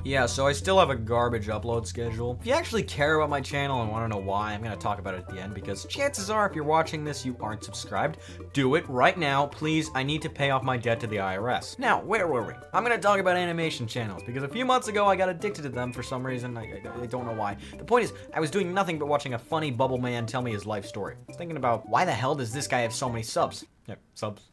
Yeah, so I still have a garbage upload schedule. If you actually care about my channel and want to know why, I'm going to talk about it at the end, because chances are if you're watching this, you aren't subscribed. Do it right now, please. I need to pay off my debt to the IRS. Now, where were we? I'm going to talk about animation channels, because a few months ago, I got addicted to them for some reason. I don't know why. The point is, I was doing nothing but watching a funny bubble man tell me his life story. I was thinking about, why the hell does this guy have so many subs? Yeah, subs.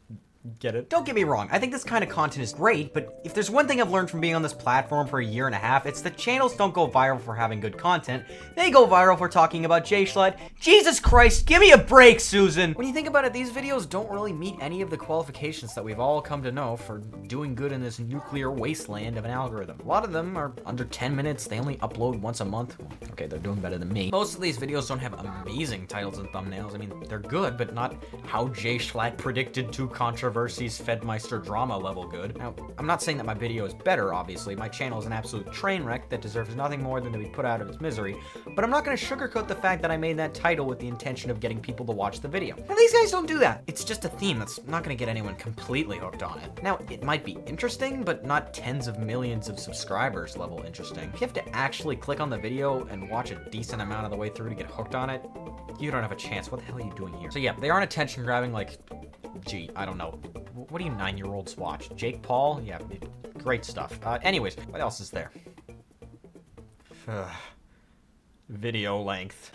Get it? Don't get me wrong, I think this kind of content is great, but if there's one thing I've learned from being on this platform for a year and a half, it's that channels don't go viral for having good content. They go viral for talking about J-Schlatt. Jesus Christ, give me a break, Susan! When you think about it, these videos don't really meet any of the qualifications that we've all come to know for doing good in this nuclear wasteland of an algorithm. A lot of them are under 10 minutes, they only upload once a month. Okay, they're doing better than me. Most of these videos don't have amazing titles and thumbnails. I mean, they're good, but not how J-Schlatt predicted two controversies Fedmeister drama level good. Now, I'm not saying that my video is better, obviously. My channel is an absolute train wreck that deserves nothing more than to be put out of its misery, but I'm not going to sugarcoat the fact that I made that title with the intention of getting people to watch the video. Now, these guys don't do that. It's just a theme that's not going to get anyone completely hooked on it. Now, it might be interesting, but not tens of millions of subscribers level interesting. If you have to actually click on the video and watch a decent amount of the way through to get hooked on it, you don't have a chance. What the hell are you doing here? So yeah, they aren't attention grabbing like, gee, I don't know. What do you 9-year-olds watch? Jake Paul? Yeah, great stuff. Anyways, what else is there? Video length.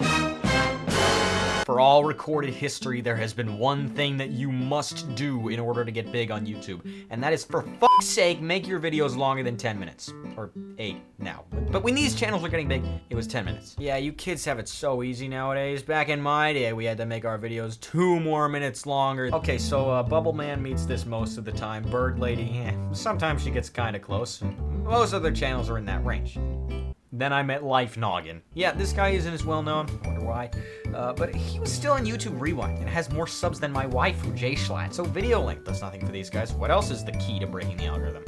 For all recorded history, there has been one thing that you must do in order to get big on YouTube, and that is, for fuck's sake, make your videos longer than 10 minutes. Or 8 now. But when these channels were getting big, it was 10 minutes. Yeah, you kids have it so easy nowadays. Back in my day, we had to make our videos 2 more minutes longer. Okay, so Bubble Man meets this most of the time. Bird Lady, sometimes she gets kinda close. Most other channels are in that range. Then I met Life Noggin. Yeah, this guy isn't as well known, wonder why, but he was still on YouTube Rewind and has more subs than my waifu, J-Schlatt. So video length does nothing for these guys. What else is the key to breaking the algorithm?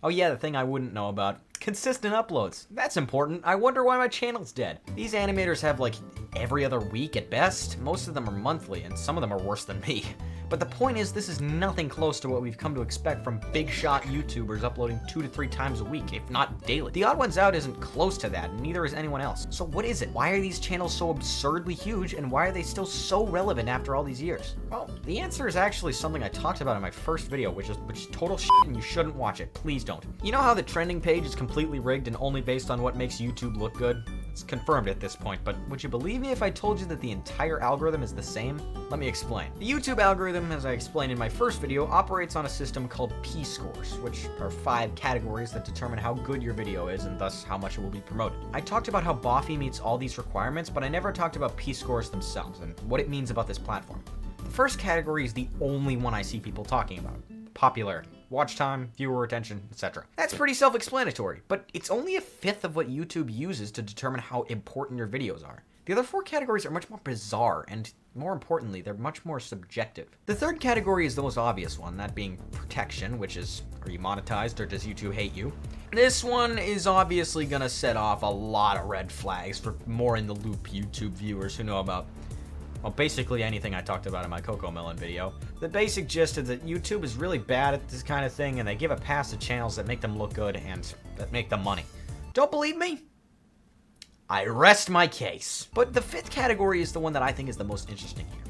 Oh yeah, the thing I wouldn't know about. Consistent uploads. That's important. I wonder why my channel's dead. These animators have like every other week at best. Most of them are monthly, and some of them are worse than me. But the point is, this is nothing close to what we've come to expect from big shot YouTubers uploading 2 to 3 times a week, if not daily. The Odd Ones Out isn't close to that, and neither is anyone else. So what is it? Why are these channels so absurdly huge, and why are they still so relevant after all these years? Well, the answer is actually something I talked about in my first video, which is total shit, and you shouldn't watch it. Please don't. You know how the trending page is completely rigged and only based on what makes YouTube look good? It's confirmed at this point, but would you believe me if I told you that the entire algorithm is the same? Let me explain. The YouTube algorithm, as I explained in my first video, operates on a system called P-scores, which are 5 categories that determine how good your video is and thus how much it will be promoted. I talked about how Boffy meets all these requirements, but I never talked about P-scores themselves and what it means about this platform. The first category is the only one I see people talking about: popularity. Watch time, viewer attention, etc. That's pretty self-explanatory, but it's only a fifth of what YouTube uses to determine how important your videos are. The other 4 categories are much more bizarre, and more importantly, they're much more subjective. The third category is the most obvious one, that being protection, which is, are you monetized or does YouTube hate you? This one is obviously gonna set off a lot of red flags for more in the loop YouTube viewers who know about, well, basically anything I talked about in my Coco Melon video. The basic gist is that YouTube is really bad at this kind of thing, and they give a pass to channels that make them look good and that make them money. Don't believe me? I rest my case. But the 5th category is the one that I think is the most interesting here.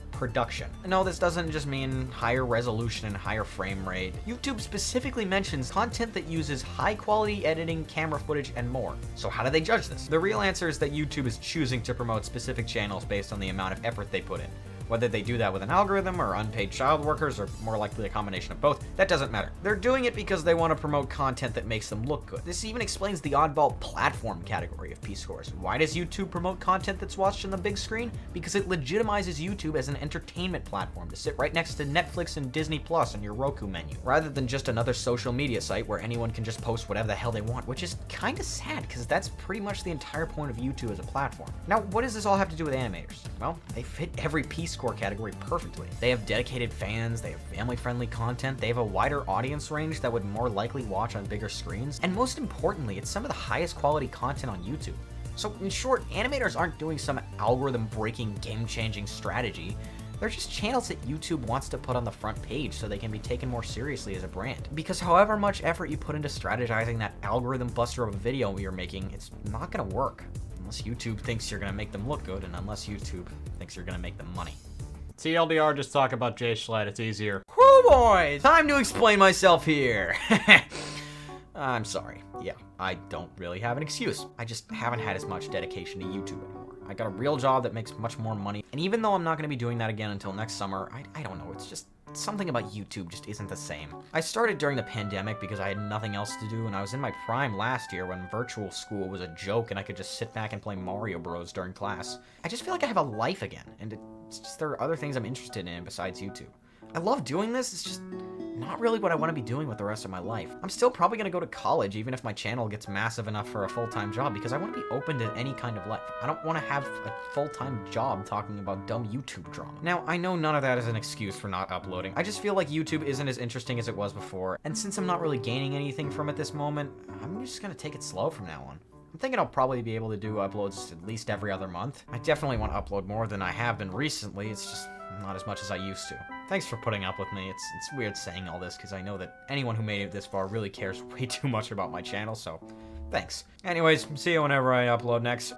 Production. No, this doesn't just mean higher resolution and higher frame rate. YouTube specifically mentions content that uses high quality editing, camera footage, and more. So how do they judge this? The real answer is that YouTube is choosing to promote specific channels based on the amount of effort they put in. Whether they do that with an algorithm or unpaid child workers or more likely a combination of both, that doesn't matter. They're doing it because they want to promote content that makes them look good. This even explains the oddball platform category of P-scores. Why does YouTube promote content that's watched on the big screen? Because it legitimizes YouTube as an entertainment platform to sit right next to Netflix and Disney Plus on your Roku menu, rather than just another social media site where anyone can just post whatever the hell they want, which is kind of sad because that's pretty much the entire point of YouTube as a platform. Now, what does this all have to do with animators? Well, they fit every P-score category perfectly. They have dedicated fans, they have family-friendly content, they have a wider audience range that would more likely watch on bigger screens, and most importantly, it's some of the highest quality content on YouTube. So in short, animators aren't doing some algorithm-breaking, game-changing strategy. They're just channels that YouTube wants to put on the front page so they can be taken more seriously as a brand. Because however much effort you put into strategizing that algorithm buster of a video you're making, it's not gonna work. Unless YouTube thinks you're gonna make them look good, and unless YouTube thinks you're gonna make them money. TLDR, just talk about Jay Schlatt, it's easier. Whoo boys! Time to explain myself here. I'm sorry. Yeah, I don't really have an excuse. I just haven't had as much dedication to YouTube anymore. I got a real job that makes much more money, and even though I'm not gonna be doing that again until next summer, I don't know, it's just something about YouTube just isn't the same. I started during the pandemic because I had nothing else to do, and I was in my prime last year when virtual school was a joke and I could just sit back and play Mario Bros during class. I just feel like I have a life again, and it's just there are other things I'm interested in besides YouTube. I love doing this, it's just not really what I want to be doing with the rest of my life. I'm still probably going to go to college even if my channel gets massive enough for a full-time job because I want to be open to any kind of life. I don't want to have a full-time job talking about dumb YouTube drama. Now, I know none of that is an excuse for not uploading. I just feel like YouTube isn't as interesting as it was before, and since I'm not really gaining anything from it this moment, I'm just going to take it slow from now on. I'm thinking I'll probably be able to do uploads at least every other month. I definitely want to upload more than I have been recently, it's just not as much as I used to. Thanks for putting up with me. It's weird saying all this because I know that anyone who made it this far really cares way too much about my channel, so thanks. Anyways, see you whenever I upload next.